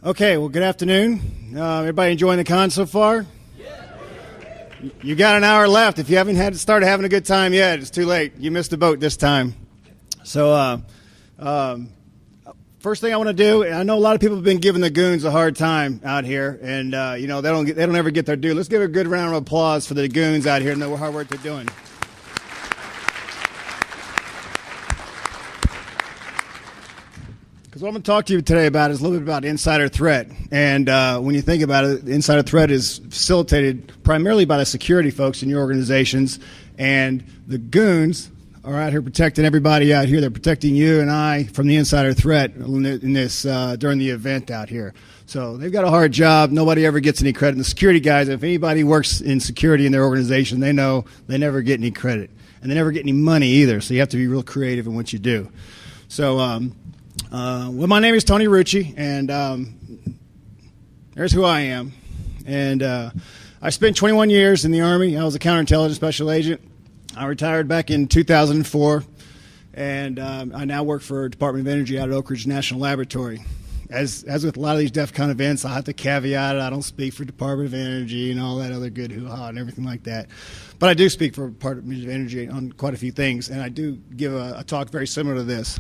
Okay, well, good afternoon. Everybody enjoying the con so far? You got an hour left. If you haven't started having a good time yet, it's too late. You missed the boat this time. So, first thing I want to do, and I know a lot of people have been giving the goons a hard time out here, and they don't ever get their due. Let's give a good round of applause for the goons out here and the hard work they're doing. Because what I'm going to talk to you today about is a little bit about insider threat. And when you think about it, insider threat is facilitated primarily by the security folks in your organizations. And the goons are out here protecting everybody out here. They're protecting you and I from the insider threat in this during the event out here. So they've got a hard job. Nobody ever gets any credit. And the security guys, if anybody works in security in their organization, they know they never get any credit. And they never get any money either. So you have to be real creative in what you do. So, well, my name is Tony Rucci, and there's who I am. And I spent 21 years in the Army. I was a counterintelligence special agent. I retired back in 2004, and I now work for Department of Energy out at Oak Ridge National Laboratory. As with a lot of these Defcon events, I have to caveat it. I don't speak for Department of Energy and all that other good hoo-ha and everything like that. But I do speak for Department of Energy on quite a few things, and I do give a talk very similar to this.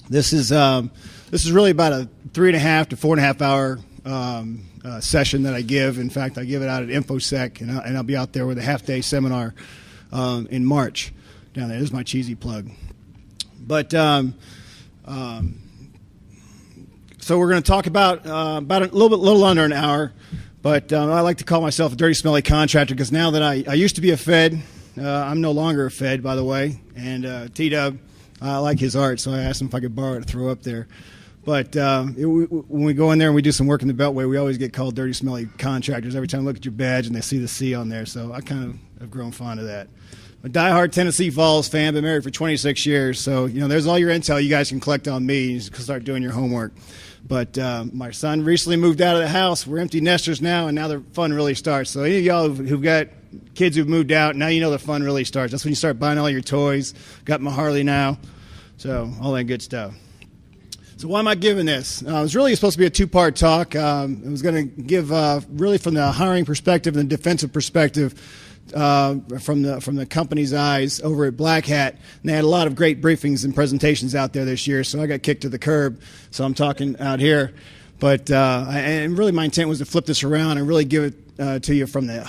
This is really about a 3.5 to 4.5 hour session that I give. In fact, I give it out at InfoSec, and I'll be out there with a half-day seminar in March down there. This is my cheesy plug. But so we're going to talk about a little under an hour. But I like to call myself a dirty, smelly contractor because now that I used to be a Fed, I'm no longer a Fed, by the way, and T-Dub. I like his art, so I asked him if I could borrow it to throw up there. But when we go in there and we do some work in the Beltway, we always get called dirty, smelly contractors every time I look at your badge and they see the C on there. So I kind of have grown fond of that. I'm a diehard Tennessee Vols fan, been married for 26 years. So, there's all your intel you guys can collect on me. You can start doing your homework. But my son recently moved out of the house. We're empty nesters now, and now the fun really starts. So any of y'all who've got kids who've moved out, now you know the fun really starts. That's when you start buying all your toys. Got my Harley now. So all that good stuff. So why am I giving this? It was really supposed to be a two-part talk. I was going to give really from the hiring perspective and the defensive perspective from the company's eyes over at Black Hat. And they had a lot of great briefings and presentations out there this year, so I got kicked to the curb. So I'm talking out here. But and really my intent was to flip this around and really give it to you from the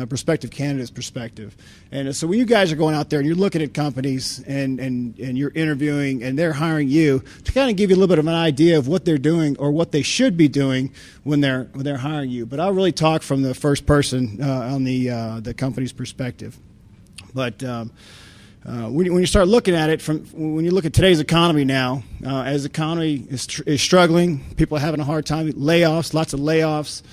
prospective candidate's perspective. And so when you guys are going out there and you're looking at companies and you're interviewing and they're hiring you, to kind of give you a little bit of an idea of what they're doing or what they should be doing when they're hiring you. But I'll really talk from the first person on the company's perspective. But when you start looking at it, when you look at today's economy now, as the economy is struggling, people are having a hard time, lots of layoffs,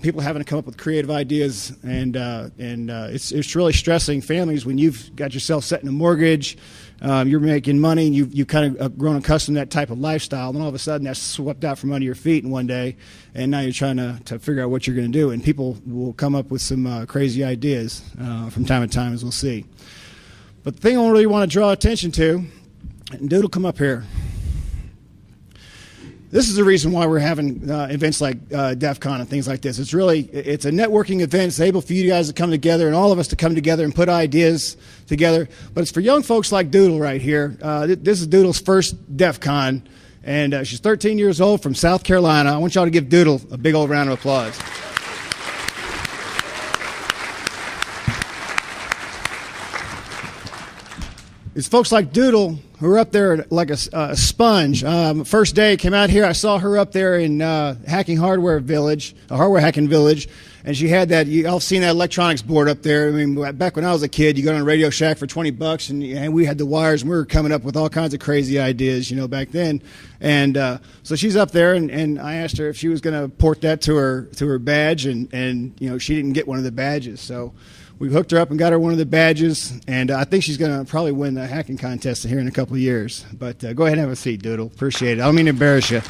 people having to come up with creative ideas, and it's really stressing families when you've got yourself setting a mortgage, you're making money, and you've kind of grown accustomed to that type of lifestyle, and all of a sudden that's swept out from under your feet in one day, and now you're trying to figure out what you're going to do, and people will come up with some crazy ideas from time to time, as we'll see. But the thing I really want to draw attention to, and Dude will come up here. This is the reason why we're having events like Defcon and things like this. It's a networking event. It's able for you guys to come together and all of us to come together and put ideas together. But it's for young folks like Doodle right here. This is Doodle's first Defcon, and she's 13 years old from South Carolina. I want y'all to give Doodle a big old round of applause. It's folks like Doodle who are up there like a sponge. First day, came out here, I saw her up there in hardware hacking village, and she had that, you all seen that electronics board up there. I mean, back when I was a kid, you go on Radio Shack for $20, and we had the wires, and we were coming up with all kinds of crazy ideas, back then. And so she's up there, and I asked her if she was going to port that to her badge, and she didn't get one of the badges. So we hooked her up and got her one of the badges, and I think she's going to probably win the hacking contest here in a couple of years. But go ahead and have a seat, Doodle. Appreciate it. I don't mean to embarrass you.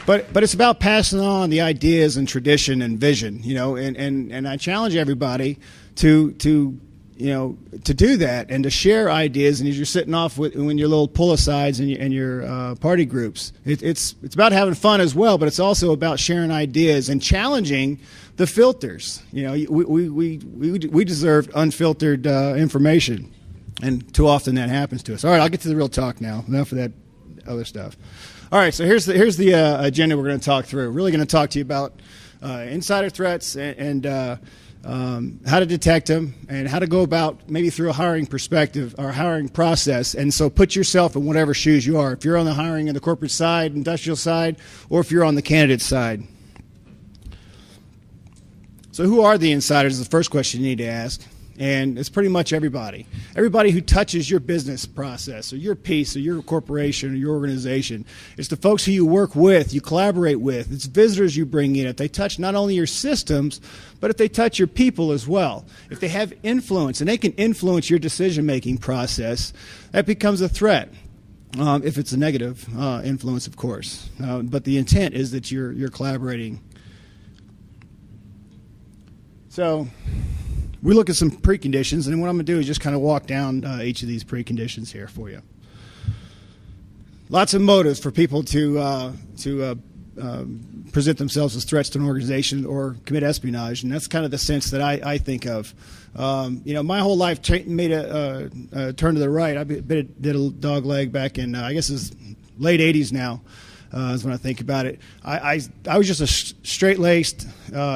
But it's about passing on the ideas and tradition and vision, and I challenge everybody to to do that and to share ideas, and as you're sitting off when your little pull-asides and your party groups, it's about having fun as well, but it's also about sharing ideas and challenging the filters. We deserve unfiltered information, and too often that happens to us. All right, I'll get to the real talk now. Enough of that other stuff. All right, so here's the agenda we're going to talk through. Really going to talk to you about insider threats and how to detect them, and how to go about maybe through a hiring perspective or hiring process. And so put yourself in whatever shoes you are, if you're on the hiring and the corporate side, industrial side, or if you're on the candidate side. So who are the insiders is the first question you need to ask. And it's pretty much everybody. Everybody who touches your business process or your piece or your corporation or your organization. It's the folks who you work with, you collaborate with. It's visitors you bring in. If they touch not only your systems, but if they touch your people as well. If they have influence and they can influence your decision-making process, that becomes a threat. If it's a negative influence, of course. But the intent is that you're collaborating. So we look at some preconditions, and what I'm going to do is just kind of walk down each of these preconditions here for you. Lots of motives for people to present themselves as threats to an organization or commit espionage, and that's kind of the sense that I think of. My whole life made a turn to the right. I did a dog leg back in, I guess it's late 80s now. Is when I think about it. I was just a straight-laced,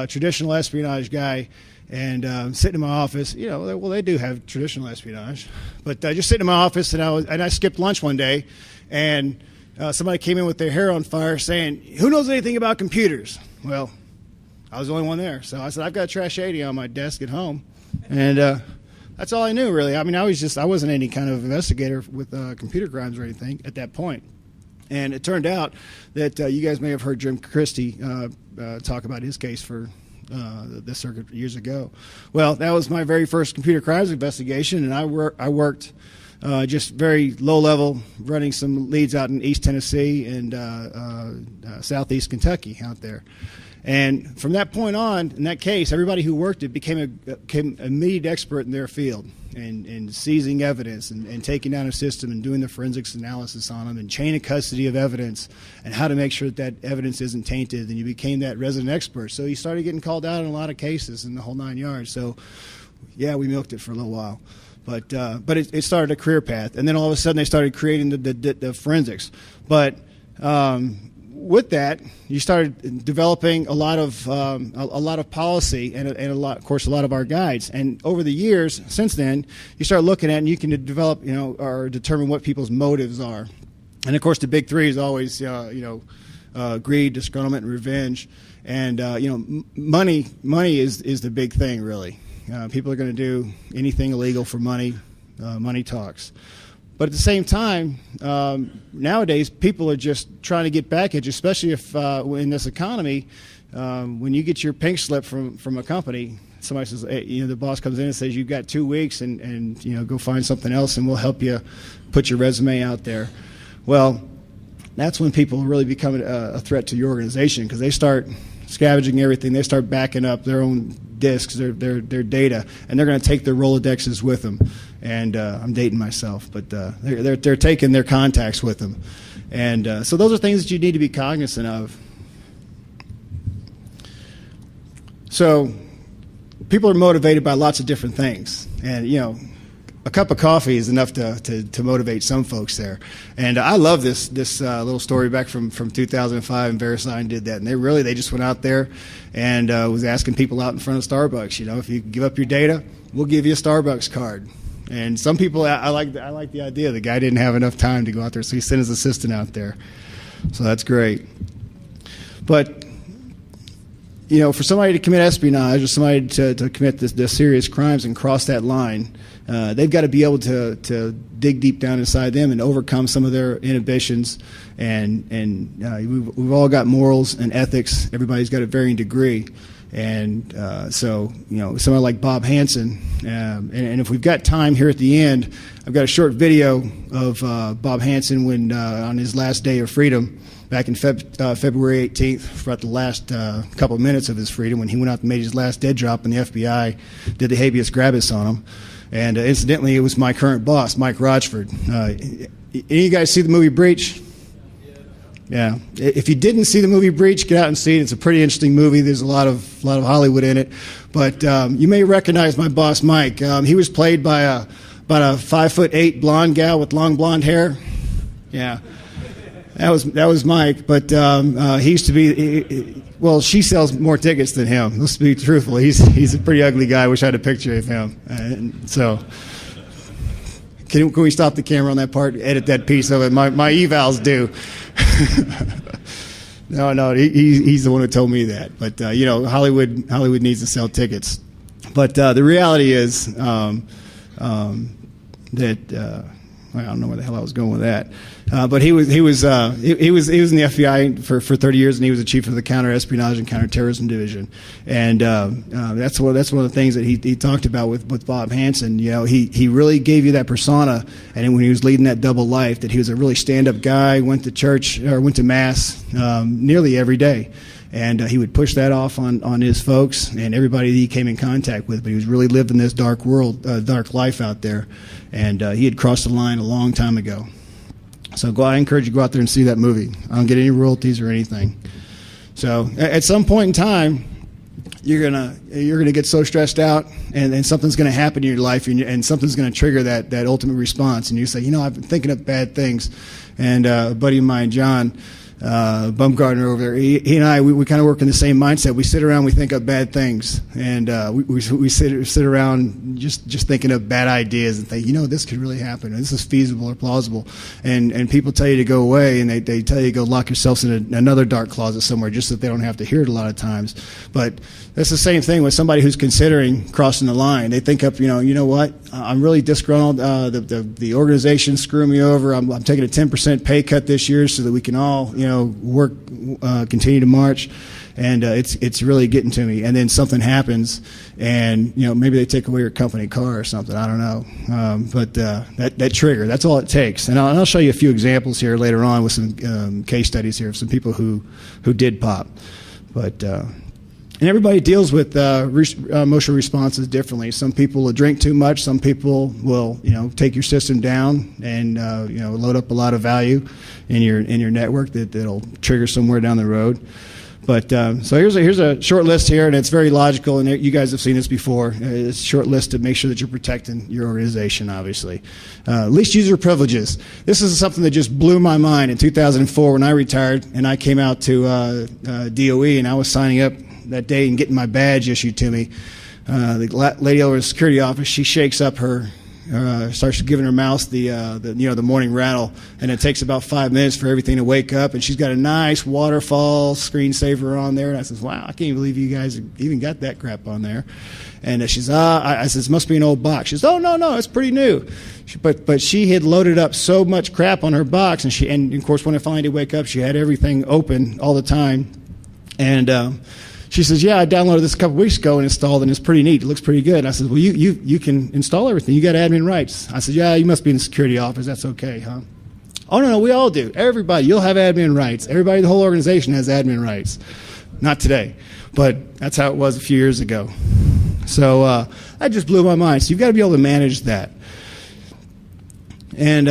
traditional espionage guy. And sitting in my office, well, they do have traditional espionage, but just sitting in my office, and I skipped lunch one day, and somebody came in with their hair on fire, saying, "Who knows anything about computers?" Well, I was the only one there, so I said, "I've got Trash 80 on my desk at home," and that's all I knew, really. I mean, I wasn't any kind of investigator with computer crimes or anything at that point. And it turned out that you guys may have heard Jim Christie talk about his case for the circuit years ago. Well, that was my very first computer crimes investigation, and I worked just very low level, running some leads out in East Tennessee and Southeast Kentucky out there. And from that point on, in that case, everybody who worked it became an immediate expert in their field, and seizing evidence and taking down a system and doing the forensics analysis on them and chain of custody of evidence and how to make sure that evidence isn't tainted. And you became that resident expert. So you started getting called out in a lot of cases in the whole 9 yards. So, yeah, we milked it for a little while. But it started a career path. And then all of a sudden they started creating the forensics. But with that, you started developing a lot of policy and a lot, of course, a lot of our guides. And over the years, since then, you start looking at, and you can develop, or determine what people's motives are. And of course, the big three is always, greed, disgruntlement, and revenge. And money is the big thing, really. People are going to do anything illegal for money. Money talks. But at the same time, nowadays, people are just trying to get baggage, especially if in this economy, when you get your pink slip from a company, somebody says, hey, the boss comes in and says, you've got 2 weeks and go find something else and we'll help you put your resume out there. Well, that's when people really become a threat to your organization, because they start scavenging everything. They start backing up their own disks, their data, and they're going to take their Rolodexes with them. And I'm dating myself, but they're taking their contacts with them. And so those are things that you need to be cognizant of. So people are motivated by lots of different things. And, a cup of coffee is enough to motivate some folks there. And I love this little story back from 2005, and VeriSign did that. And they just went out there and was asking people out in front of Starbucks, if you give up your data, we'll give you a Starbucks card. And some people, I like the idea. The guy didn't have enough time to go out there, so he sent his assistant out there. So that's great. But for somebody to commit espionage or somebody to commit the serious crimes and cross that line, they've got to be able to dig deep down inside them and overcome some of their inhibitions. And we've all got morals and ethics. Everybody's got a varying degree. And so somebody like Bob Hansen, and if we've got time here at the end, I've got a short video of Bob Hansen when on his last day of freedom back in February 18th, for about the last couple of minutes of his freedom, when he went out and made his last dead drop and the FBI did the habeas corpus on him. And incidentally, it was my current boss, Mike Rochford. Any of you guys see the movie Breach? Yeah. If you didn't see the movie Breach, get out and see it. It's a pretty interesting movie. There's a lot of Hollywood in it. But you may recognize my boss, Mike. He was played by about a 5'8" blonde gal with long blonde hair. Yeah. That was Mike. But he used to be. Well, she sells more tickets than him. Let's be truthful. He's a pretty ugly guy. I wish I had a picture of him. So, can we stop the camera on that part? Edit that piece of it. My evals do. No. He's the one who told me that. But Hollywood needs to sell tickets. But the reality is that. I don't know where the hell I was going with that, but he was in the FBI for 30 years, and he was the chief of the counter espionage and counterterrorism division, and that's one of the things that he talked about with Bob Hansen. He really gave you that persona, and when he was leading that double life, that he was a really stand-up guy, went to church or went to mass nearly every day. And he would push that off on his folks and everybody that he came in contact with. But he was really living this dark world, dark life out there. And he had crossed the line a long time ago. So I encourage you to go out there and see that movie. I don't get any royalties or anything. So at some point in time, you're gonna get so stressed out, and something's gonna happen in your life, and something's gonna trigger that ultimate response. And you say, I've been thinking of bad things. And a buddy of mine, John Bumgardner over there, he and I, we kind of work in the same mindset. We sit around, we think of bad things, and we sit around just thinking of bad ideas and think, this could really happen, this is feasible or plausible, and people tell you to go away, and they tell you to go lock yourselves in another dark closet somewhere, just so that they don't have to hear it a lot of times. But that's the same thing with somebody who's considering crossing the line. They think up, you know what, I'm really disgruntled, the organization's screwing me over, I'm taking a 10% pay cut this year so that we can all, work, continue to march, and it's really getting to me. And then something happens, and maybe they take away your company car or something. I don't know, but that trigger, that's all it takes. And I'll show you a few examples here later on with some case studies here of some people who did pop. But and everybody deals with emotional responses differently. Some people will drink too much. Some people will, take your system down and load up a lot of value in your network that'll trigger somewhere down the road. But so here's a short list here, and it's very logical, and you guys have seen this before. It's a short list to make sure that you're protecting your organization, obviously. Least user privileges. This is something that just blew my mind in 2004 when I retired, and I came out to DOE, and I was signing up that day and getting my badge issued to me. The lady over in the security office, she shakes up her, starts giving her mouse the morning rattle, and it takes about 5 minutes for everything to wake up, and she's got a nice waterfall screensaver on there, and I says, wow, I can't believe you guys even got that crap on there. And she's, I says, must be an old box. She says, oh, no, it's pretty new. But she had loaded up so much crap on her box, and of course when I finally did wake up, she had everything open all the time, and she says, yeah, I downloaded this a couple weeks ago and installed it, and it's pretty neat. It looks pretty good. And I said, well, you can install everything. You got admin rights. I said, yeah, you must be in the security office. That's okay, huh? Oh, no, we all do. Everybody, you'll have admin rights. Everybody, the whole organization has admin rights. Not today, but that's how it was a few years ago. So that just blew my mind. So you've got to be able to manage that. And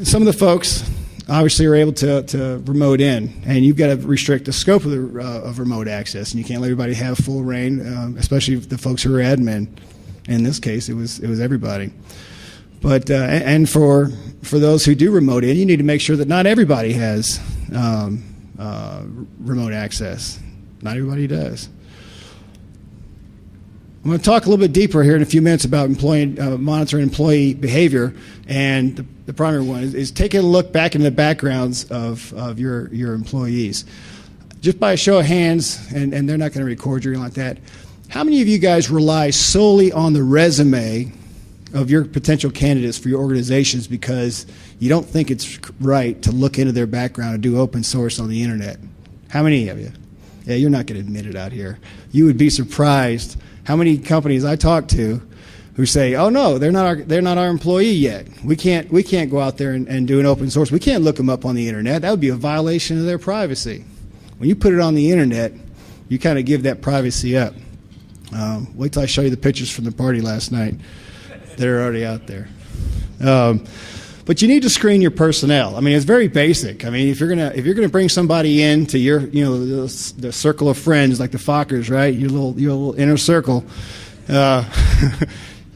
some of the folks obviously are able to remote in, and you've got to restrict the scope of remote access, and you can't let everybody have full reign, especially the folks who are admin. In this case, it was everybody. But and for those who do remote in, you need to make sure that not everybody has remote access. Not everybody does. I'm going to talk a little bit deeper here in a few minutes about monitoring employee behavior, and the primary one is taking a look back into the backgrounds of your employees. Just by a show of hands, and they're not going to record you or anything like that, how many of you guys rely solely on the resume of your potential candidates for your organizations because you don't think it's right to look into their background and do open source on the internet? How many of you? Yeah, you're not going to admit it out here. You would be surprised how many companies I talk to who say, "Oh no, they're not our employee yet. We can't go out there and do an open source. We can't look them up on the internet. That would be a violation of their privacy." When you put it on the internet, you kind of give that privacy up. Wait till I show you the pictures from the party last night. that are already out there. But you need to screen your personnel. I mean, it's very basic. I mean, if you're gonna bring somebody in to your, the circle of friends, like the Fockers, right? Your little inner circle.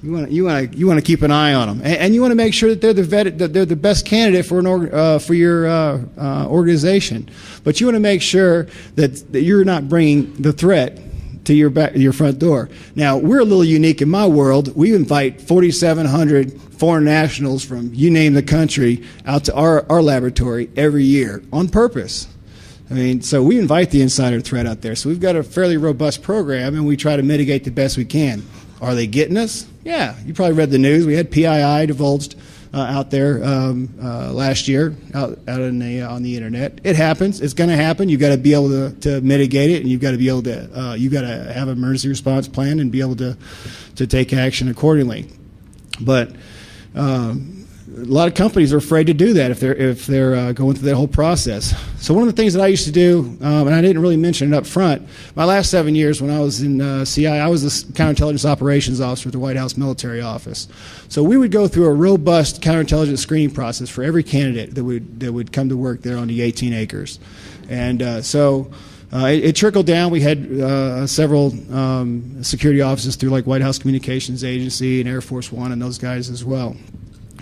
You want to keep an eye on them, and you want to make sure that they're the best candidate for your organization. But you want to make sure that you're not bringing the threat to your front door. Now, we're a little unique in my world. We invite 4,700 foreign nationals from you name the country out to our laboratory every year on purpose. I mean, so we invite the insider threat out there. So we've got a fairly robust program, and we try to mitigate the best we can. Are they getting us? Yeah, you probably read the news. We had PII divulged out there last year out on the internet. It happens. It's going to happen. You've got to be able to mitigate it, and you've got to be able to have an emergency response plan and be able to take action accordingly. But a lot of companies are afraid to do that if they're going through that whole process. So one of the things that I used to do, and I didn't really mention it up front, my last 7 years when I was in CI, I was the counterintelligence operations officer at the White House Military Office. So we would go through a robust counterintelligence screening process for every candidate that would come to work there on the 18 acres. And it trickled down. We had several security offices through like White House Communications Agency and Air Force One and those guys as well.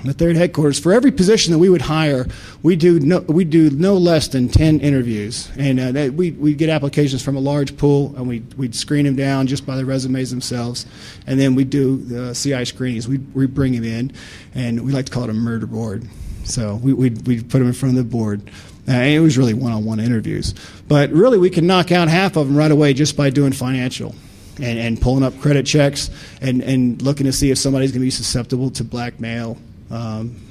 At third headquarters, for every position that we would hire, we do no less than 10 interviews, and we'd get applications from a large pool, and we'd screen them down just by the resumes themselves, and then we'd do the CI screenings. We'd bring them in, and we like to call it a murder board. So we'd put them in front of the board. And it was really one-on-one interviews, but really we can knock out half of them right away just by doing financial. And pulling up credit checks and looking to see if somebody's going to be susceptible to blackmail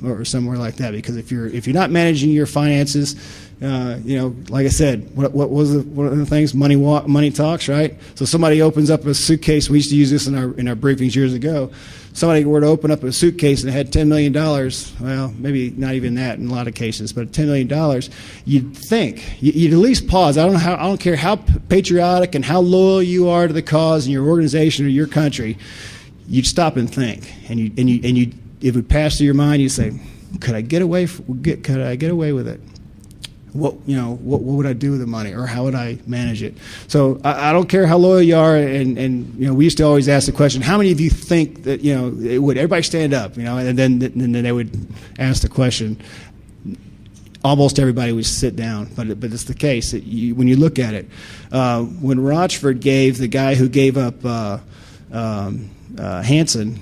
or somewhere like that. Because if you're not managing your finances, like I said, what was one of the things? Money talks, right? So somebody opens up a suitcase. We used to use this in our briefings years ago. Somebody were to open up a suitcase and it had $10 million. Well, maybe not even that in a lot of cases, but $10 million. You'd think you'd at least pause. I don't care how patriotic and how loyal you are to the cause and your organization or your country. You'd stop and think, and you it would pass through your mind. You'd say, "Could I get away? Could I get away with it? What would I do with the money, or how would I manage it?" So I don't care how loyal you are, and we used to always ask the question, how many of you think that it would? Everybody stand up, and then they would ask the question. Almost everybody would sit down, but it's the case that when you look at it. When Rochford gave the guy who gave up Hansen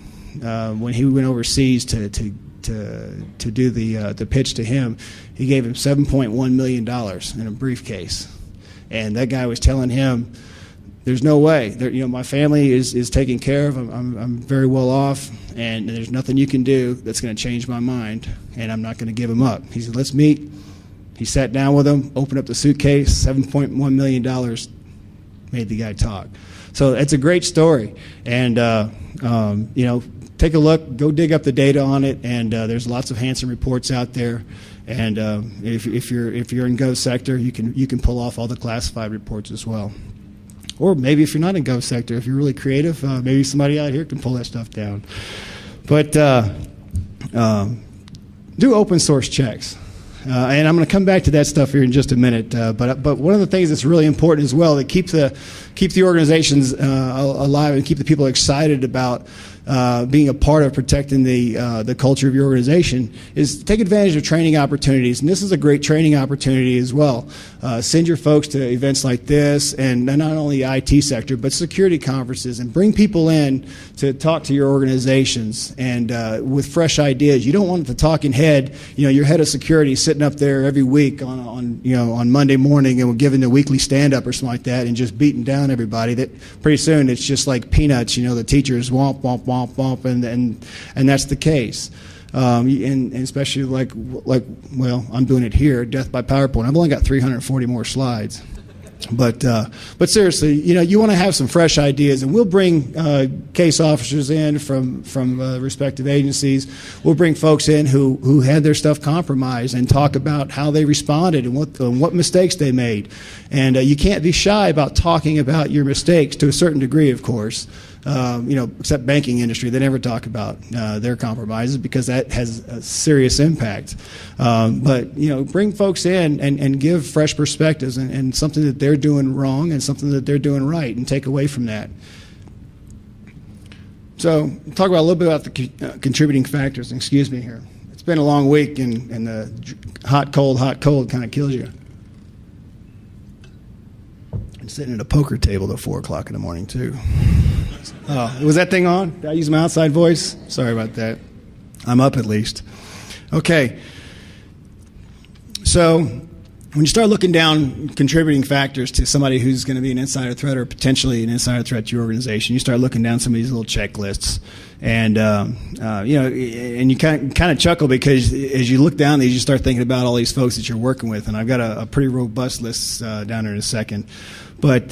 when he went overseas to do the pitch to him, he gave him $7.1 million in a briefcase, and that guy was telling him, "There's no way. My family is taken care of. I'm very well off, and there's nothing you can do that's going to change my mind, and I'm not going to give him up." He said, "Let's meet." He sat down with him, opened up the suitcase, $7.1 million, made the guy talk. So it's a great story, and take a look, go dig up the data on it, and there's lots of Hansen reports out there. And if you're in Gov sector, you can pull off all the classified reports as well. Or maybe if you're not in Gov sector, if you're really creative, maybe somebody out here can pull that stuff down. But do open source checks. And I'm going to come back to that stuff here in just a minute. But one of the things that's really important as well to keep the organizations alive and keep the people excited about being a part of protecting the culture of your organization is take advantage of training opportunities. And this is a great training opportunity as well. Send your folks to events like this, and not only the IT sector, but security conferences, and bring people in to talk to your organizations and with fresh ideas. You don't want the talking head, your head of security sitting up there every week on Monday morning and giving the weekly stand-up or something like that and just beating down everybody. That pretty soon it's just like peanuts, the teachers womp, womp, womp, womp, and that's the case. And especially like I'm doing it here, death by PowerPoint. I've only got 340 more slides. But seriously, you want to have some fresh ideas, and we'll bring case officers in from respective agencies. We'll bring folks in who had their stuff compromised and talk about how they responded and what mistakes they made. And you can't be shy about talking about your mistakes to a certain degree, of course. except banking industry. They never talk about their compromises because that has a serious impact. But bring folks in and give fresh perspectives and something that they're doing wrong and something that they're doing right, and take away from that. So talk about a little bit about the contributing factors. Excuse me here. It's been a long week, and the hot, cold kind of kills you. I'm sitting at a poker table at 4 o'clock in the morning, too. Oh, was that thing on? Did I use my outside voice? Sorry about that. I'm up at least. Okay. So when you start looking down contributing factors to somebody who's going to be an insider threat or potentially an insider threat to your organization, you start looking down some of these little checklists. And, and you kind of chuckle because as you look down these, you start thinking about all these folks that you're working with. And I've got a pretty robust list down there in a second. But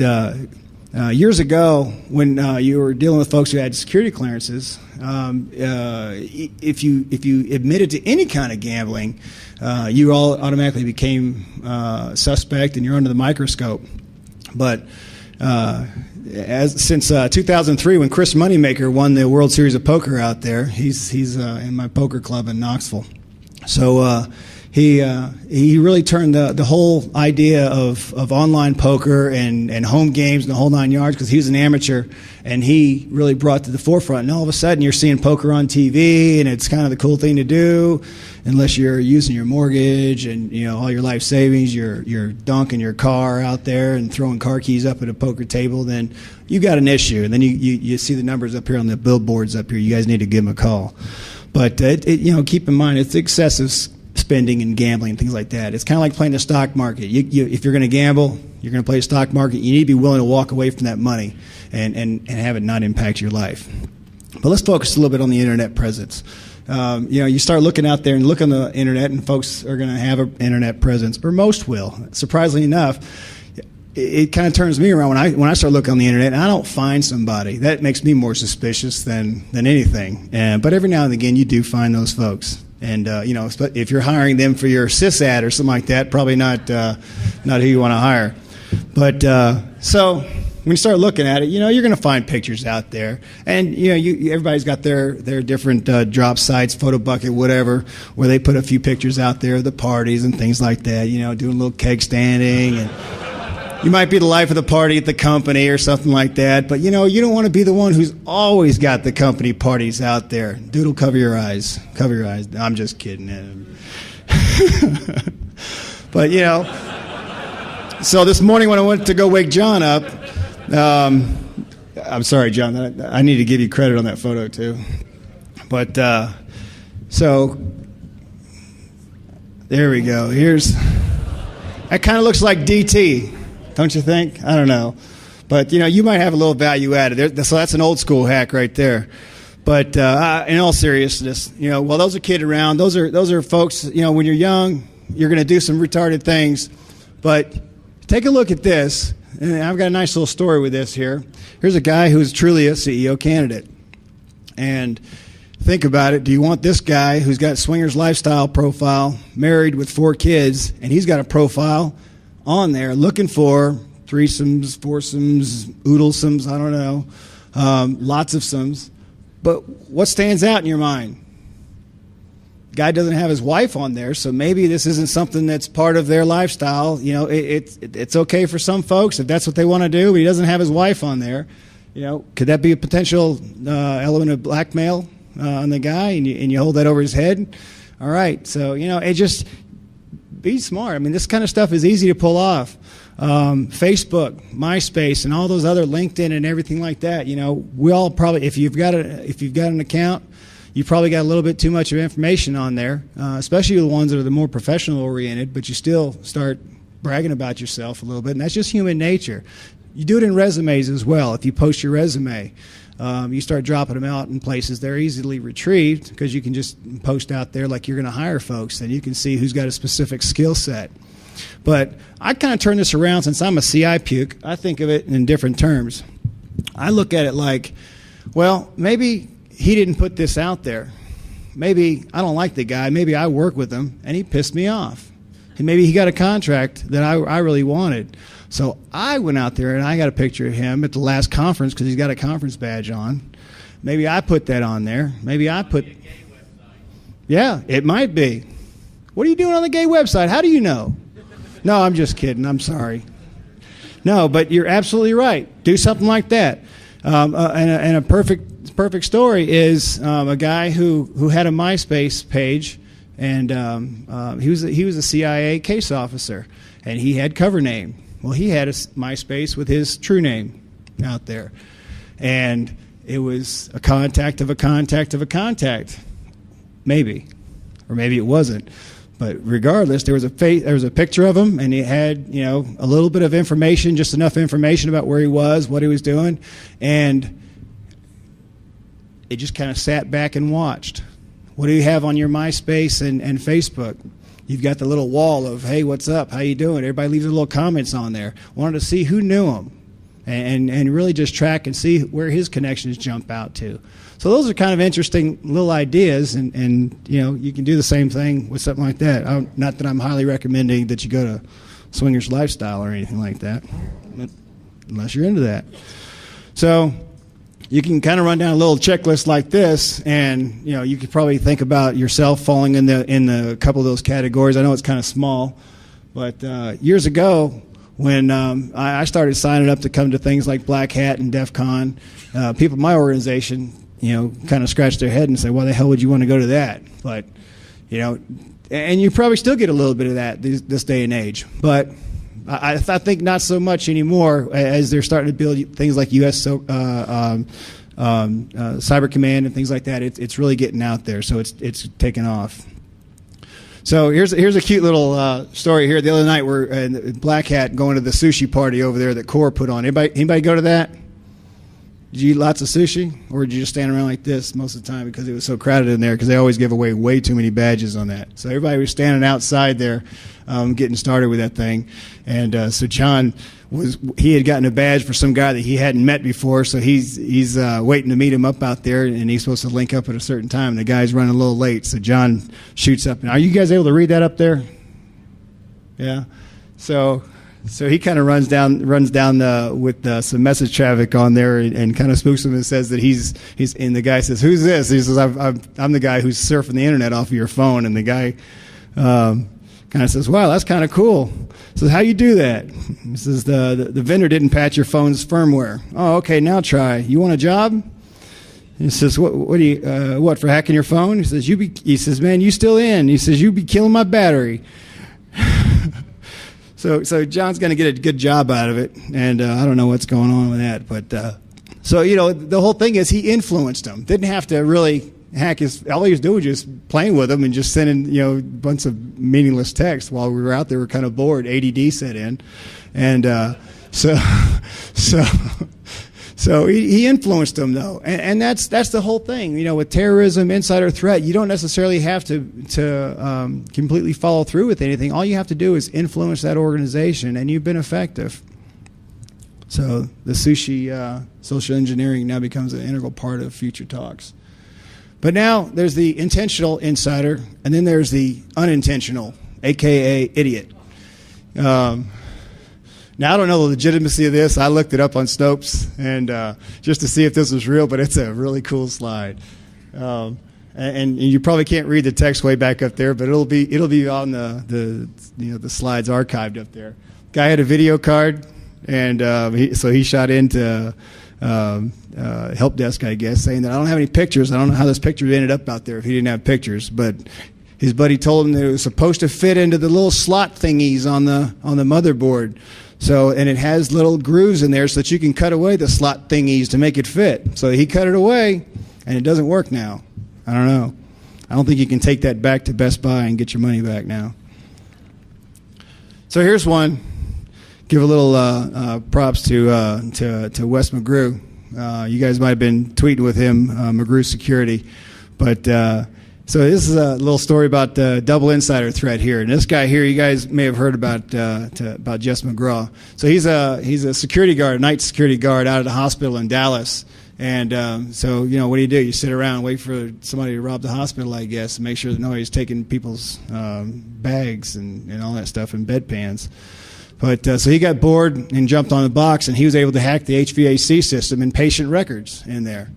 years ago, when you were dealing with folks who had security clearances, if you admitted to any kind of gambling, you all automatically became suspect, and you're under the microscope. But since 2003, when Chris Moneymaker won the World Series of Poker out there, he's in my poker club in Knoxville. So he really turned the whole idea of online poker and home games and the whole 9 yards, because he was an amateur, and he really brought to the forefront. And all of a sudden, you're seeing poker on TV, and it's kind of the cool thing to do, unless you're using your mortgage and all your life savings. You're dunking your car out there and throwing car keys up at a poker table. Then you got an issue, and then you see the numbers up here on the billboards up here. You guys need to give them a call. But keep in mind, it's excessive spending and gambling and things like that. It's kind of like playing the stock market. If you're going to gamble, you're going to play the stock market, you need to be willing to walk away from that money and have it not impact your life. But let's focus a little bit on the internet presence. You start looking out there and look on the internet, and folks are going to have an internet presence, or most will. Surprisingly enough, it kind of turns me around when I start looking on the internet and I don't find somebody. That makes me more suspicious than anything. But every now and again, you do find those folks. And if you're hiring them for your sysad or something like that, probably not who you want to hire. But so when you start looking at it, you're going to find pictures out there, and everybody's got their different drop sites, photo bucket, whatever, where they put a few pictures out there of the parties and things like that. Doing a little keg standing, and you might be the life of the party at the company or something like that. But you don't want to be the one who's always got the company parties out there. Doodle, cover your eyes. Cover your eyes. I'm just kidding. But so this morning when I went to go wake John up, I'm sorry, John, I need to give you credit on that photo too. But so there we go. That kind of looks like DT. Don't you think? I don't know. But, you might have a little value added. So that's an old school hack right there. But in all seriousness, while those are kidding around, those are folks, when you're young, you're going to do some retarded things. But take a look at this. And I've got a nice little story with this here. Here's a guy who's truly a CEO candidate. And think about it. Do you want this guy who's got swingers lifestyle profile, married with 4 kids, and he's got a profile on there looking for threesomes, foursomes, oodlesomes, I don't know, lots of somes. But what stands out in your mind? Guy doesn't have his wife on there, so maybe this isn't something that's part of their lifestyle. It's okay for some folks if that's what they want to do, but he doesn't have his wife on there. Could that be a potential element of blackmail on the guy, and you hold that over his head? All right, so, it just... Be smart. I mean, this kind of stuff is easy to pull off. Facebook, MySpace, and all those other LinkedIn and everything like that. We all probably, if you've got an account, you probably got a little bit too much of information on there, especially the ones that are the more professional oriented. But you still start bragging about yourself a little bit, and that's just human nature. You do it in resumes as well. If you post your resume, you start dropping them out in places. They're easily retrieved because you can just post out there like you're going to hire folks, and you can see who's got a specific skill set. But I kind of turn this around. Since I'm a CI puke, I think of it in different terms. I look at it like, well, maybe he didn't put this out there. Maybe I don't like the guy. Maybe I work with him, and he pissed me off. And maybe he got a contract that I really wanted. So I went out there and I got a picture of him at the last conference because he's got a conference badge on. Maybe I put that on there. Maybe I put... Yeah, it might be. What are you doing on the gay website? How do you know? No, I'm just kidding. I'm sorry. No, but you're absolutely right. Do something like that. And a perfect story is a guy who had a MySpace page, and he was a CIA case officer, and he had cover name. Well, he had a MySpace with his true name out there, and it was a contact of a contact of a contact, maybe, or maybe it wasn't. But regardless, there was a picture of him, and he had a little bit of information, just enough information about where he was, what he was doing, and it just kind of sat back and watched. What do you have on your MySpace and Facebook? You've got the little wall of, hey, what's up? How you doing? Everybody leaves their little comments on there. Wanted to see who knew him, and really just track and see where his connections jump out to. So those are kind of interesting little ideas, and you can do the same thing with something like that. Not that I'm highly recommending that you go to Swingers Lifestyle or anything like that, unless you're into that. So you can kind of run down a little checklist like this, and you could probably think about yourself falling in the couple of those categories. I know it's kind of small, but years ago when I started signing up to come to things like Black Hat and Defcon, people in my organization kind of scratch their head and say, why the hell would you want to go to that? But, and you probably still get a little bit of that this day and age. But I think not so much anymore as they're starting to build things like U.S. Cyber Command and things like that. It's really getting out there, so it's taken off. So here's a cute little story here. The other night we're in Black Hat going to the sushi party over there that Core put on. Anybody go to that? Did you eat lots of sushi, or did you just stand around like this most of the time because it was so crowded in there? Because they always give away way too many badges on that. So everybody was standing outside there, getting started with that thing. And so John he had gotten a badge for some guy that he hadn't met before. So he's waiting to meet him up out there, and he's supposed to link up at a certain time. And the guy's running a little late, so John shoots up. Are you guys able to read that up there? Yeah. So he kind of runs down with some message traffic on there and kind of spooks him and says that he's and the guy says, who's this? He says, I'm the guy who's surfing the internet off of your phone. And the guy kind of says, wow, that's kind of cool. Says, how you do that? He says, the vendor didn't patch your phone's firmware. Oh, okay, now try. You want a job? He says, what do you what for hacking your phone? He says, he says, man, you still in? He says, you be killing my battery. So John's going to get a good job out of it, and I don't know what's going on with that. But so the whole thing is he influenced him. Didn't have to really hack his. All he was doing was just playing with him and just sending a bunch of meaningless text while we were out there. We were kind of bored. ADD set in, and So he influenced them, though, and that's the whole thing. With terrorism, insider threat, you don't necessarily have to completely follow through with anything. All you have to do is influence that organization, and you've been effective. So the sushi social engineering now becomes an integral part of future talks. But now there's the intentional insider, and then there's the unintentional, a.k.a. idiot. Now, I don't know the legitimacy of this. I looked it up on Snopes and just to see if this was real, but it's a really cool slide. And you probably can't read the text way back up there, but it'll be on the slides archived up there. Guy had a video card, and so he shot into help desk, I guess, saying that I don't have any pictures. I don't know how this picture ended up out there if he didn't have pictures, but his buddy told him that it was supposed to fit into the little slot thingies on the motherboard. So, and it has little grooves in there so that you can cut away the slot thingies to make it fit. So he cut it away, and it doesn't work now. I don't know. I don't think you can take that back to Best Buy and get your money back now. So here's one. Give a little props to Wes McGrew. You guys might have been tweeting with him, McGrew Security, but. So this is a little story about double insider threat here. And this guy here, you guys may have heard about Jess McGraw. So he's a security guard, a night security guard out at a hospital in Dallas. And so, what do? You sit around and wait for somebody to rob the hospital, I guess, and make sure that nobody's taking people's bags and all that stuff and bedpans. But so he got bored and jumped on the box, and he was able to hack the HVAC system and patient records in there.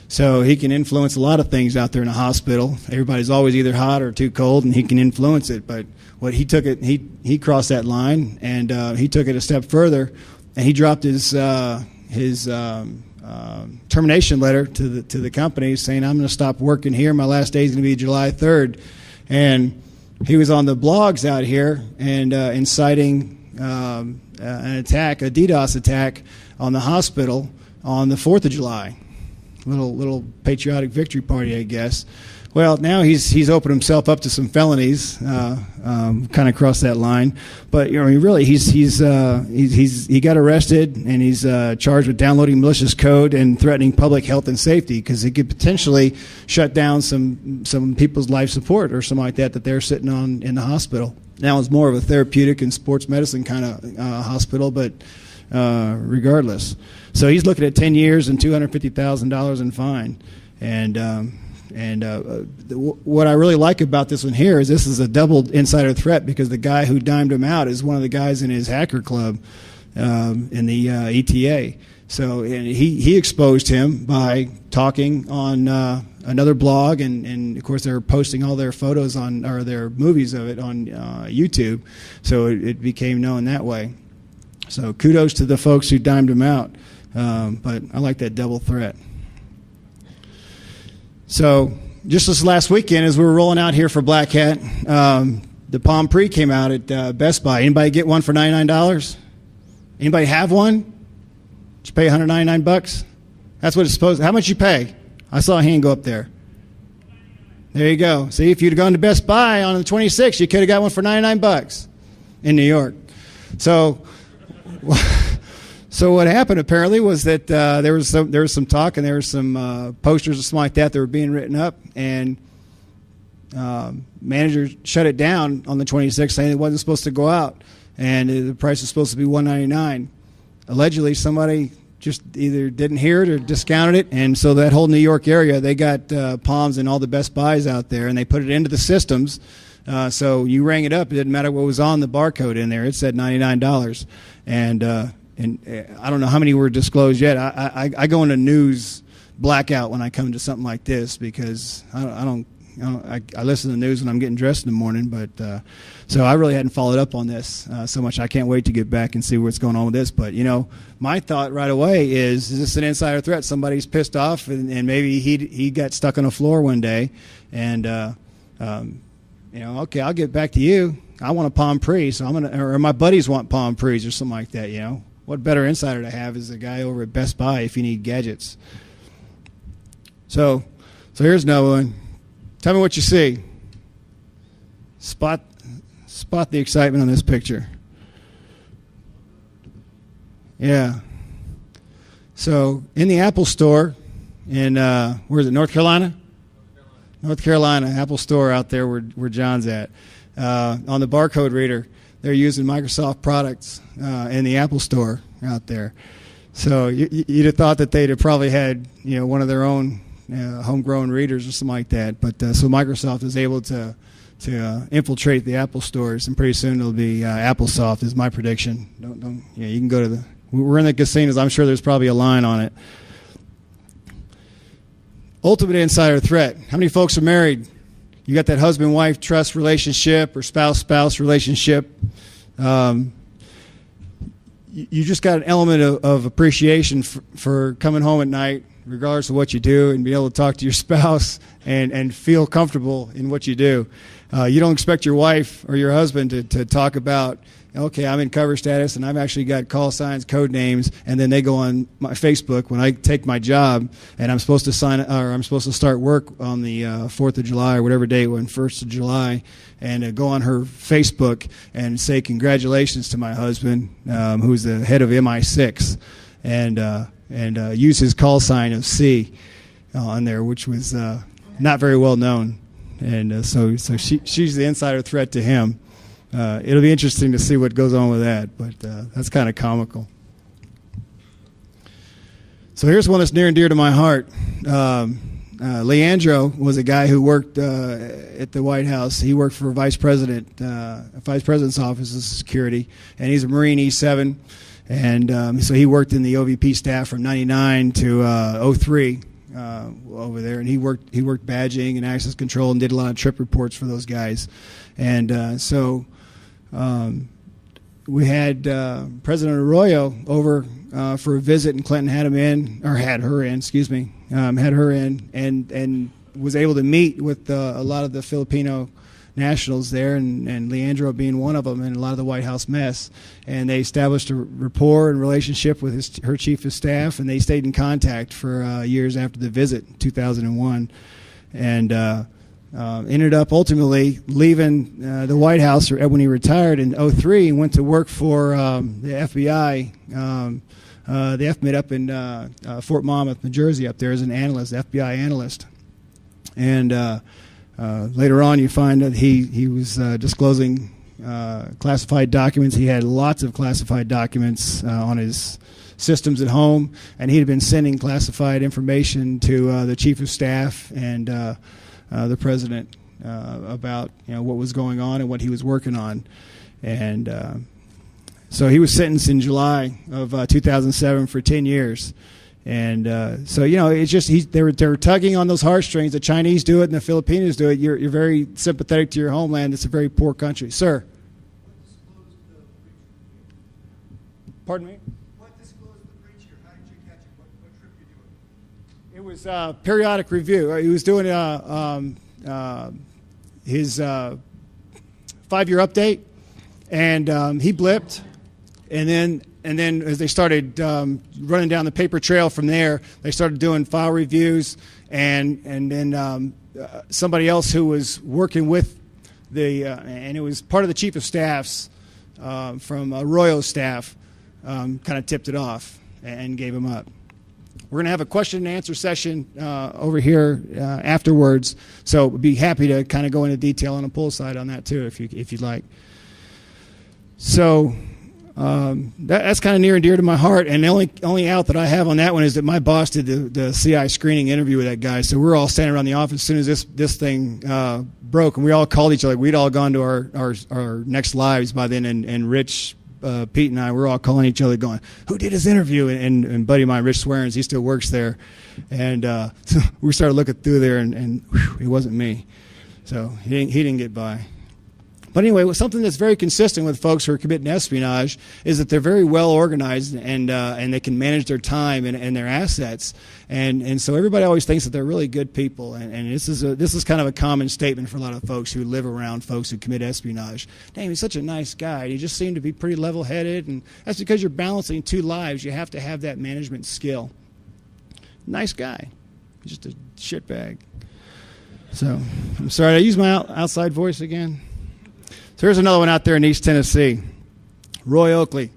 So he can influence a lot of things out there in the hospital. Everybody's always either hot or too cold, and he can influence it. But what he took it, he crossed that line, and he took it a step further, and he dropped his termination letter to the company saying, "I'm going to stop working here. My last day is going to be July 3rd." And he was on the blogs out here and inciting an attack, a DDoS attack on the hospital on the 4th of July. Little patriotic victory party, I guess. Well, now he's opened himself up to some felonies, kind of crossed that line. But you know, he got arrested, and he's charged with downloading malicious code and threatening public health and safety, because he could potentially shut down some people's life support or something like that they're sitting on in the hospital. Now it's more of a therapeutic and sports medicine kind of hospital, but regardless. So he's looking at 10 years and $250,000 in fine. What I really like about this one here is this is a double insider threat, because the guy who dimed him out is one of the guys in his hacker club in the ETA. So and he exposed him by talking on another blog, and of course they're posting all their photos or their movies of it on YouTube. So it became known that way. So kudos to the folks who dimed him out. But I like that double threat. So just this last weekend, as we were rolling out here for Black Hat, the Palm Pre came out at Best Buy. Anybody get one for $99? Anybody have one? Did you pay $199? That's what it's supposed to. How much you pay? I saw a hand go up there. There you go. See, if you'd have gone to Best Buy on the 26th, you could have got one for $99 in New York. So what happened apparently was that there was some talk, and there was some posters or something like that were being written up, and manager shut it down on the 26th, saying it wasn't supposed to go out, and the price was supposed to be $199. Allegedly, somebody just either didn't hear it or discounted it, and so that whole New York area, they got Palms and all the Best Buys out there, and they put it into the systems. So you rang it up. It didn't matter what was on the barcode in there. It said $99, and I don't know how many were disclosed yet. I go into news blackout when I come to something like this, because I listen to the news when I'm getting dressed in the morning. But so I really hadn't followed up on this so much. I can't wait to get back and see what's going on with this. But you know, my thought right away is this an insider threat? Somebody's pissed off, and maybe he got stuck on the floor one day, and you know, okay, I'll get back to you. I want a Palm Pre, so or my buddies want Palm Pre's or something like that. You know, what better insider to have is a guy over at Best Buy if you need gadgets. So here's another one. Tell me what you see. Spot the excitement on this picture. Yeah. So in the Apple Store in where is it? North Carolina. North Carolina, Apple Store out there where John's at. On the barcode reader, they're using Microsoft products in the Apple Store out there. So you'd have thought that they'd have probably had, you know, one of their own homegrown readers or something like that. But so Microsoft is able to infiltrate the Apple stores, and pretty soon it'll be AppleSoft is my prediction. Don't yeah, you can go to we're in the casinos. I'm sure there's probably a line on it. Ultimate insider threat. How many folks are married? You got that husband-wife trust relationship or spouse-spouse relationship. You just got an element of appreciation for coming home at night, regardless of what you do, and be able to talk to your spouse and feel comfortable in what you do. You don't expect your wife or your husband to talk about, okay, I'm in cover status and I've actually got call signs, code names, and then they go on my Facebook when I take my job and I'm supposed to start work on the 4th of July or whatever day, when 1st of July, and go on her Facebook and say congratulations to my husband, who's the head of MI6, and use his call sign of C on there, which was not very well known, and so she's the insider threat to him. It'll be interesting to see what goes on with that, but that's kind of comical. So here's one that's near and dear to my heart. Leandro was a guy who worked at the White House. He worked for Vice President's Office of Security, and he's a Marine E7. And so he worked in the OVP staff from '99 to '03 over there, and he worked badging and access control and did a lot of trip reports for those guys. And so we had President Arroyo over for a visit, and Clinton had her in, and was able to meet with a lot of the Filipino nationals there, and Leandro being one of them, and a lot of the White House mess. And they established a rapport and relationship with her chief of staff, and they stayed in contact for years after the visit in 2001. And ended up ultimately leaving the White House when he retired in '03 and went to work for the FBI, the FMIT up in Fort Monmouth, New Jersey, up there as an analyst, FBI analyst. And later on, you find that he was disclosing classified documents. He had lots of classified documents on his systems at home, and he had been sending classified information to the chief of staff and the president about what was going on and what he was working on. And so he was sentenced in July of 2007 for 10 years. And so it's just they were tugging on those heartstrings. The Chinese do it and the Filipinos do it. You're very sympathetic to your homeland. It's a very poor country, sir. Pardon me? What disclosed the preacher? How did you catch it? What trip you doing? It was periodic review. He was doing his 5-year update, and he blipped, and then as they started running down the paper trail from there, they started doing file reviews, and then somebody else who was working with and it was part of the chief of staffs from Arroyo's staff, kind of tipped it off and gave him up. We're going to have a question and answer session over here afterwards, so we'd be happy to kind of go into detail on the pull side on that too, if you'd like. So that's kind of near and dear to my heart, and the only out that I have on that one is that my boss did the CI screening interview with that guy, so we're all standing around the office as soon as this thing broke, and we all called each other. We'd all gone to our next lives by then, and Rich, Pete and I were all calling each other going, who did his interview? And buddy of mine, Rich Swearens, he still works there. And so we started looking through there, and whew, it wasn't me. So he didn't get by. But anyway, something that's very consistent with folks who are committing espionage is that they're very well organized, and they can manage their time and their assets. And so everybody always thinks that they're really good people. And this is kind of a common statement for a lot of folks who live around folks who commit espionage. Damn, he's such a nice guy. He just seemed to be pretty level-headed. And that's because you're balancing two lives. You have to have that management skill. Nice guy. He's just a shitbag. So I'm sorry, did I use my outside voice again? So here's another one out there in East Tennessee. Roy Oakley.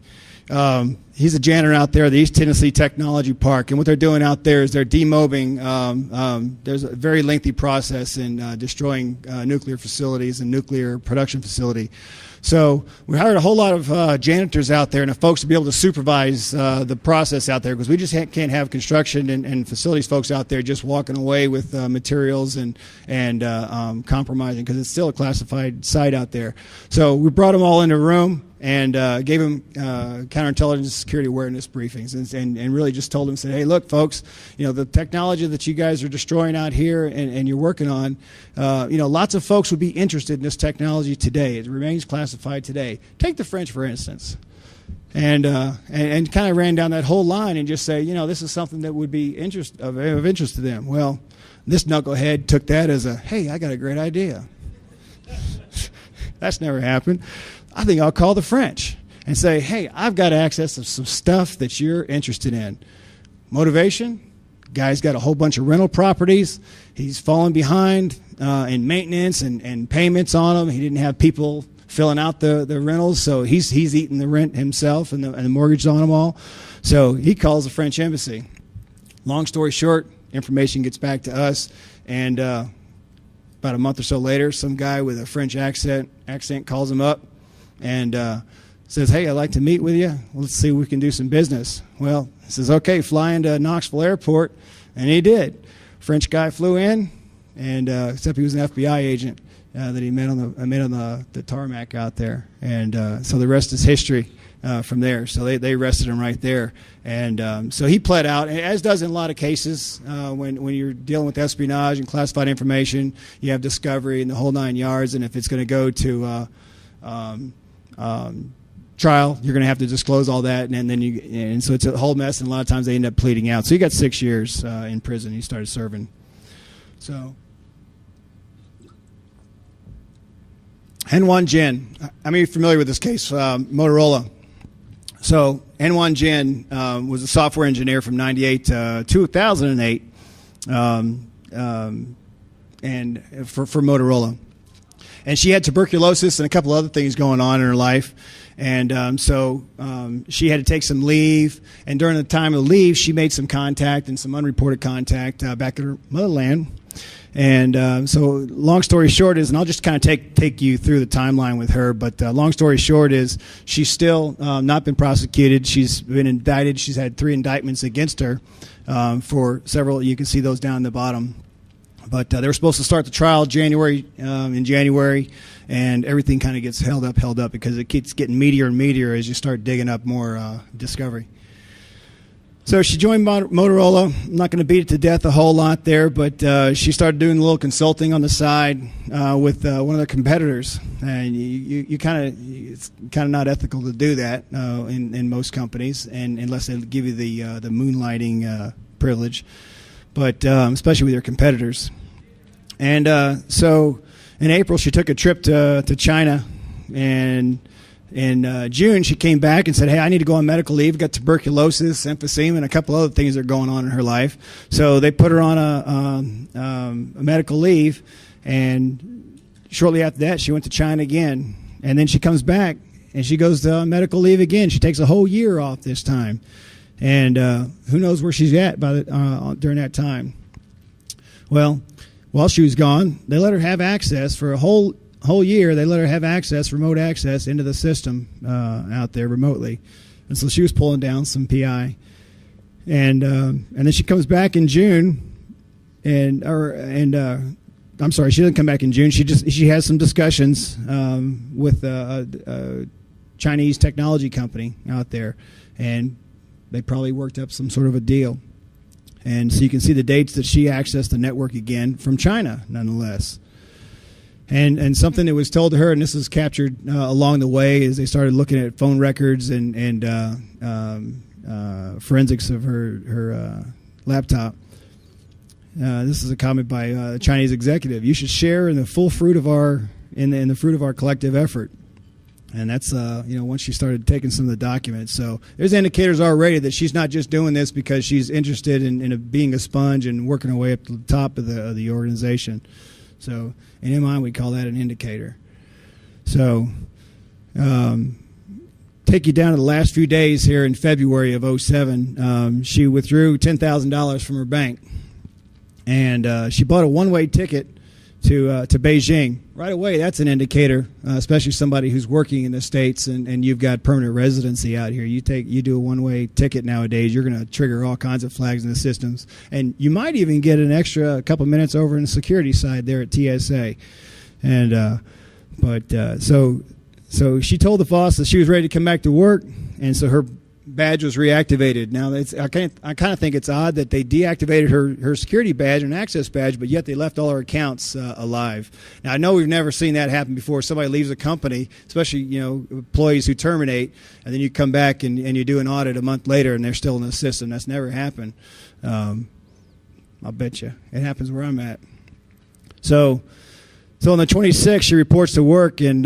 He's a janitor out there at the East Tennessee Technology Park. And what they're doing out there is they're demobbing. There's a very lengthy process in destroying nuclear facilities and nuclear production facility. So we hired a whole lot of janitors out there and folks to be able to supervise the process out there, because we just can't have construction and facilities folks out there just walking away with materials and compromising, because it's still a classified site out there. So we brought them all into a room and gave them counterintelligence security awareness briefings, and really just told them, said, hey, look, folks, the technology that you guys are destroying out here and you're working on, lots of folks would be interested in this technology today. It remains classified today. Take the French, for instance. And kind of ran down that whole line and just say, this is something that would be of interest to them. Well, this knucklehead took that as hey, I got a great idea. That's never happened. I think I'll call the French and say, hey, I've got access to some stuff that you're interested in. Motivation? Guy's got a whole bunch of rental properties. He's fallen behind in maintenance and payments on them. He didn't have people filling out the rentals, so he's eating the rent himself and the mortgage on them all. So he calls the French embassy. Long story short, information gets back to us, and about a month or so later, some guy with a French accent calls him up and says, hey, I'd like to meet with you. Let's see if we can do some business. Well, he says, okay, fly into Knoxville Airport, and he did. French guy flew in, and except he was an FBI agent that he met on the tarmac out there. And so the rest is history from there. So they arrested him right there. And so he pled out, as does in a lot of cases. When you're dealing with espionage and classified information, you have discovery and the whole 9 yards. And if it's going to go to trial, you're going to have to disclose all that, and so it's a whole mess, and a lot of times they end up pleading out. So he got 6 years in prison. He started serving. So Henwan Jin, I mean, you're familiar with this case, Motorola. So Henwan Jin was a software engineer from 98 to 2008, and for Motorola. And she had tuberculosis and a couple other things going on in her life. And so she had to take some leave. And during the time of leave, she made some contact and some unreported contact back at her motherland. And so long story short is, and I'll just kind of take you through the timeline with her, but long story short is she's still not been prosecuted. She's been indicted. She's had 3 indictments against her for several. You can see those down the bottom. But they were supposed to start the trial in January, and everything kind of gets held up because it keeps getting meatier and meatier as you start digging up more discovery. So she joined Motorola. I'm not going to beat it to death a whole lot there, but she started doing a little consulting on the side with one of their competitors. And you kind of, it's kind of not ethical to do that in most companies, and unless they give you the moonlighting privilege. But especially with your competitors. And so in April, she took a trip to China, and in June, she came back and said, hey, I need to go on medical leave. Got tuberculosis, emphysema, and a couple other things that are going on in her life. So they put her on a medical leave, and shortly after that, she went to China again. And then she comes back, and she goes to medical leave again. She takes a whole year off this time. And who knows where she's at during that time. Well, while she was gone, they let her have access for a whole year. They let her have access, remote access, into the system out there remotely. And so she was pulling down some PI. And then she comes back in June, I'm sorry, she doesn't come back in June. She has some discussions with a Chinese technology company out there, and they probably worked up some sort of a deal. And so you can see the dates that she accessed the network again from China, nonetheless. And something that was told to her, and this is captured along the way, as they started looking at phone records and forensics of her laptop. This is a comment by a Chinese executive. You should share in the full fruit of our in the fruit of our collective effort. And that's, once she started taking some of the documents. So there's indicators already that she's not just doing this because she's interested in being a sponge and working her way up to the top of the organization. So in MI, we call that an indicator. So take you down to the last few days here in February of 07. She withdrew $10,000 from her bank. And she bought a one-way ticket to Beijing. Right away, that's an indicator, especially somebody who's working in the States and you've got permanent residency out here. You do a one-way ticket nowadays, you're going to trigger all kinds of flags in the systems. And you might even get an extra couple minutes over in the security side there at TSA. And so she told the boss that she was ready to come back to work, and so her badge was reactivated. Now, I kind of think it's odd that they deactivated her security badge and access badge, but yet they left all her accounts alive. Now, I know we've never seen that happen before. Somebody leaves a company, especially employees who terminate, and then you come back and you do an audit a month later and they're still in the system. That's never happened. I'll bet you. It happens where I'm at. So on the 26th, she reports to work, and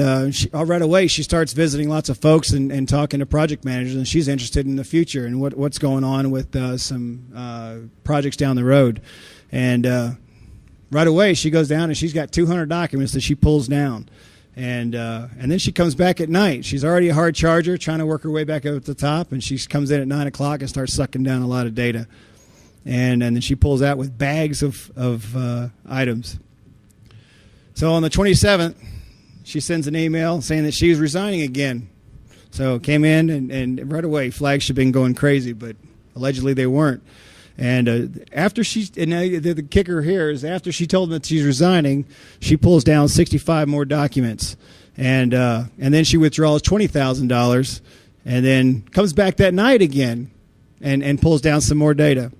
right away she starts visiting lots of folks and talking to project managers, and she's interested in the future and what's going on with some projects down the road. And right away she goes down and she's got 200 documents that she pulls down. And then she comes back at night. She's already a hard charger, trying to work her way back up at the top, and she comes in at 9 o'clock and starts sucking down a lot of data. And then she pulls out with bags of items. So on the 27th, she sends an email saying that she was resigning again. So came in and right away, flags should have been going crazy, but allegedly they weren't. And after the kicker here is after she told them that she's resigning, she pulls down 65 more documents, and then she withdraws $20,000, and then comes back that night again, and pulls down some more data.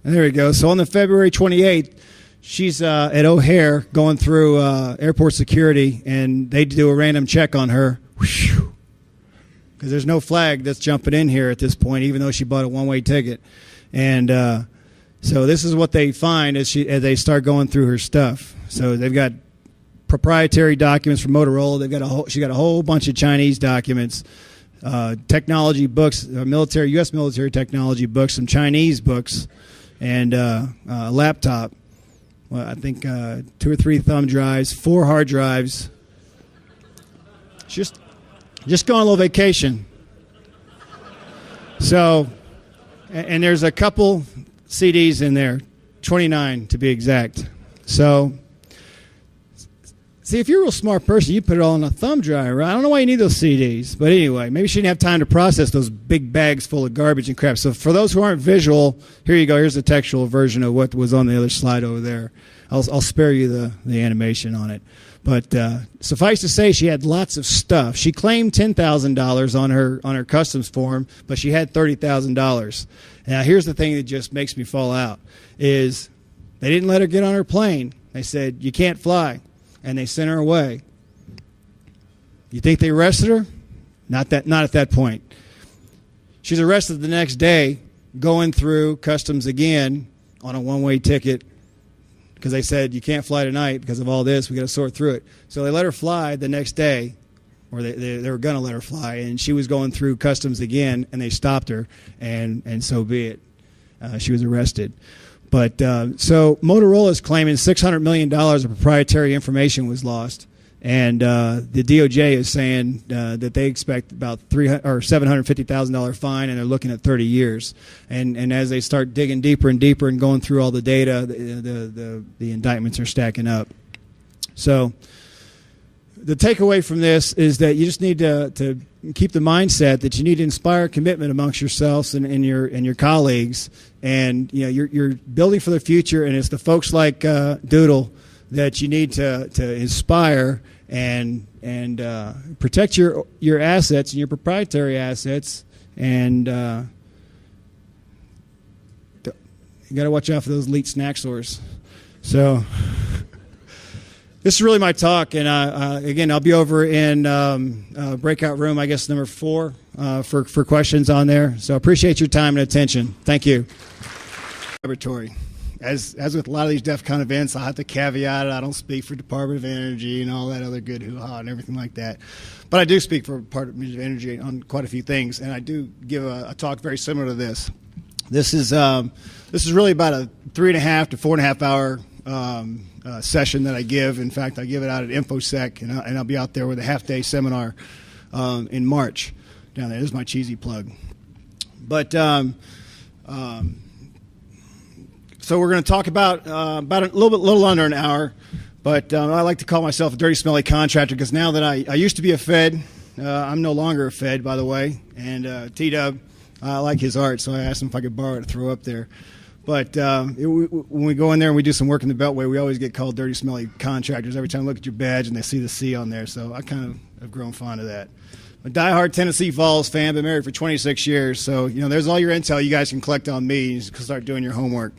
And there we go. So on the February 28th, she's at O'Hare going through airport security, and they do a random check on her. Because there's no flag that's jumping in here at this point, even though she bought a one-way ticket. And so this is what they find as they start going through her stuff. So they've got proprietary documents from Motorola. She got a whole bunch of Chinese documents, technology books, U.S. military technology books, some Chinese books, and a laptop. Well, I think 2 or 3 thumb drives, 4 hard drives. Just go on a little vacation. So, and there's a couple CDs in there, 29 to be exact. So, see, if you're a real smart person, you put it all in a thumb drive, right? I don't know why you need those CDs. But anyway, maybe she didn't have time to process those big bags full of garbage and crap. So for those who aren't visual, here you go. Here's the textual version of what was on the other slide over there. I'll spare you the animation on it. But suffice to say, she had lots of stuff. She claimed $10,000 on her customs form, but she had $30,000. Now, here's the thing that just makes me fall out, is they didn't let her get on her plane. They said, you can't fly, and they sent her away. You think they arrested her? Not at that point. She's arrested the next day, going through customs again on a one-way ticket, because they said, you can't fly tonight because of all this. We got to sort through it. So they let her fly the next day, or they were going to let her fly, and she was going through customs again, and they stopped her, and so be it. She was arrested. But so Motorola is claiming $600 million of proprietary information was lost, and the DOJ is saying that they expect about $750,000 fine, and they're looking at 30 years. And as they start digging deeper and deeper and going through all the data, the indictments are stacking up. So the takeaway from this is that you just need to keep the mindset that you need to inspire commitment amongst yourselves and your colleagues, and you're building for the future, and it's the folks like Doodle that you need to inspire and protect your assets and your proprietary assets, and you got to watch out for those elite snack stores. So this is really my talk, and again, I'll be over in breakout room, I guess number 4, for questions on there. So I appreciate your time and attention. Thank you. Laboratory. As with a lot of these DEFCON events, I'll have to caveat it. I don't speak for Department of Energy and all that other good hoo-ha and everything like that. But I do speak for Department of Energy on quite a few things, and I do give a talk very similar to this. This is really about a 3.5 to 4.5 hour session that I give. In fact, I give it out at InfoSec, and I'll be out there with a half-day seminar in March down there. This is my cheesy plug. But so we're going to talk about a little under an hour, but I like to call myself a dirty, smelly contractor, because now that I used to be a Fed, I'm no longer a Fed, by the way, and T-Dub, I like his art, so I asked him if I could borrow it to throw up there. But when we go in there and we do some work in the Beltway, we always get called dirty, smelly contractors every time I look at your badge and they see the C on there, so I kind of have grown fond of that. I'm a diehard Tennessee Vols fan, been married for 26 years, so there's all your intel you guys can collect on me. You can start doing your homework.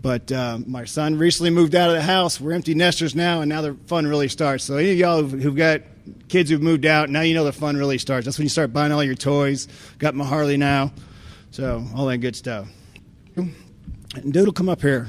But my son recently moved out of the house. We're empty nesters now, and now the fun really starts. So any of y'all who've got kids who've moved out, now you know the fun really starts. That's when you start buying all your toys. Got my Harley now, so all that good stuff. And Doodle, come up here.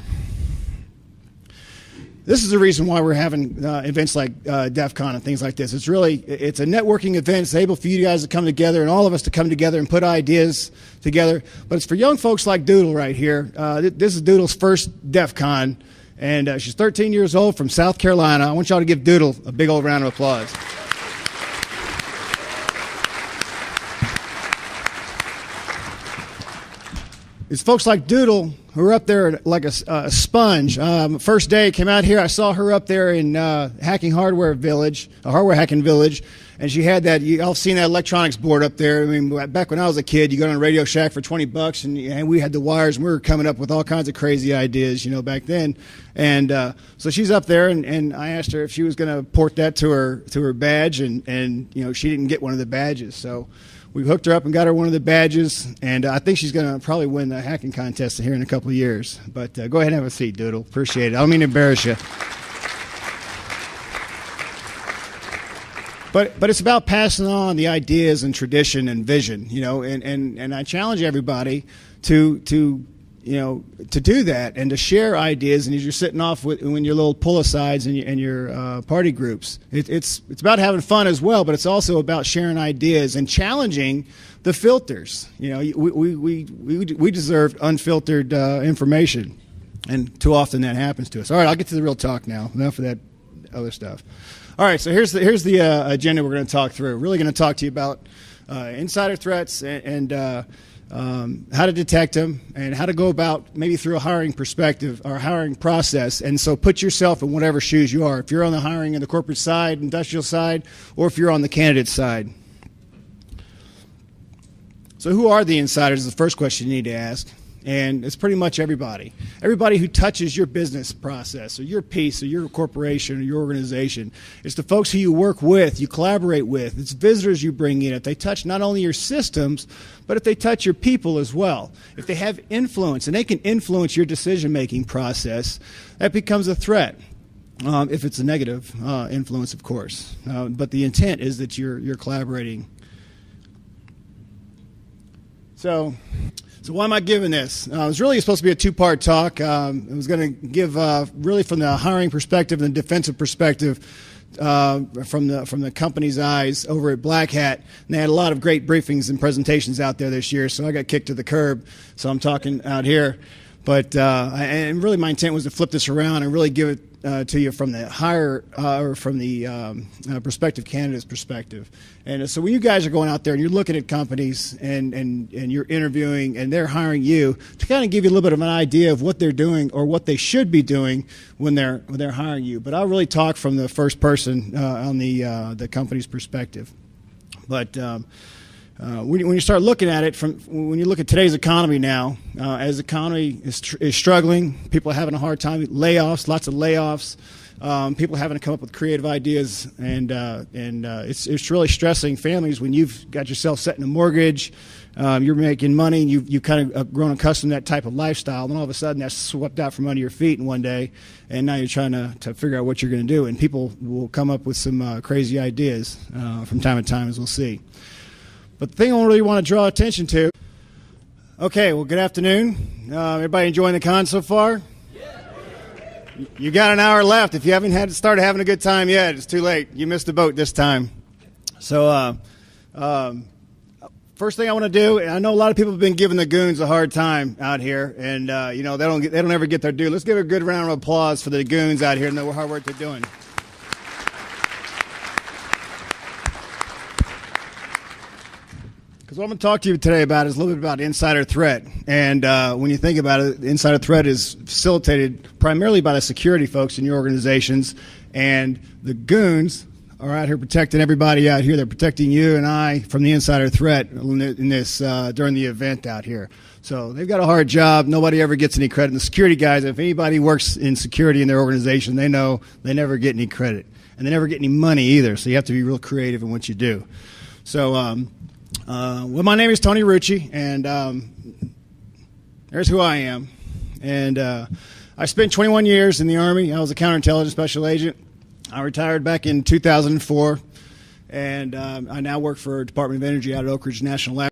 This is the reason why we're having events like DEFCON and things like this. It's a networking event. It's able for you guys to come together and all of us to come together and put ideas together. But it's for young folks like Doodle right here. This is Doodle's first DEFCON, and she's 13 years old from South Carolina. I want y'all to give Doodle a big old round of applause. It's folks like Doodle we were up there like a sponge. First day, came out here, I saw her up there in hardware hacking village, and she had that, y'all seen that electronics board up there. I mean, back when I was a kid, you go to Radio Shack for $20, and we had the wires, and we were coming up with all kinds of crazy ideas, back then. And so she's up there, and I asked her if she was going to port that to her badge, and she didn't get one of the badges. So we hooked her up and got her one of the badges, and I think she's going to probably win the hacking contest here in a couple of years. But go ahead and have a seat, Doodle. Appreciate it. I don't mean to embarrass you. But it's about passing on the ideas and tradition and vision, and I challenge everybody to do that and to share ideas. And as you're sitting off when your little pull-asides and your party groups, it's about having fun as well, but it's also about sharing ideas and challenging the filters. We deserve unfiltered information, and too often that happens to us. All right, I'll get to the real talk now. Enough of that other stuff. All right, so here's the agenda we're going to talk through. We're really going to talk to you about insider threats and how to detect them, and how to go about maybe through a hiring perspective or hiring process. And so put yourself in whatever shoes you are. If you're on the hiring and the corporate side, industrial side, or if you're on the candidate side. So who are the insiders is the first question you need to ask. And it's pretty much everybody. Everybody who touches your business process or your piece or your corporation or your organization. It's the folks who you work with, you collaborate with. It's visitors you bring in. If they touch not only your systems, but if they touch your people as well. If they have influence and they can influence your decision-making process, that becomes a threat. If it's a negative influence, of course. But the intent is that you're collaborating. So why am I giving this? It was really supposed to be a two-part talk. It was going to give really from the hiring perspective and the defensive perspective from the company's eyes over at Black Hat. And they had a lot of great briefings and presentations out there this year, so I got kicked to the curb. So I'm talking out here. But and really my intent was to flip this around and really give it to you from the or from the prospective candidate's perspective. And so when you guys are going out there and you're looking at companies and you're interviewing and they're hiring you, to kind of give you a little bit of an idea of what they're doing or what they should be doing when they're hiring you. But I'll really talk from the first person on the company's perspective. But when you start looking at it, when you look at today's economy now, as the economy is struggling, people are having a hard time, lots of layoffs, people having to come up with creative ideas, and it's really stressing families when you've got yourself setting a mortgage, you're making money, and you've kind of grown accustomed to that type of lifestyle, and all of a sudden that's swept out from under your feet in one day, and now you're trying to figure out what you're going to do, and people will come up with some crazy ideas from time to time, as we'll see. But the thing I really want to draw attention to, okay, well, good afternoon. Everybody enjoying the con so far? You got an hour left. If you haven't started having a good time yet, it's too late. You missed the boat this time. So first thing I want to do, and I know a lot of people have been giving the goons a hard time out here, and they don't ever get their due. Let's give a good round of applause for the goons out here and the hard work they're doing. Because what I'm going to talk to you today about is a little bit about insider threat. And when you think about it, insider threat is facilitated primarily by the security folks in your organizations. And the goons are out here protecting everybody out here. They're protecting you and I from the insider threat in this during the event out here. So they've got a hard job. Nobody ever gets any credit. And the security guys, if anybody works in security in their organization, they know they never get any credit. And they never get any money either. So you have to be real creative in what you do. So well, my name is Tony Rucci, and there's who I am. And I spent 21 years in the Army. I was a counterintelligence special agent. I retired back in 2004, and I now work for Department of Energy out at Oak Ridge National Lab.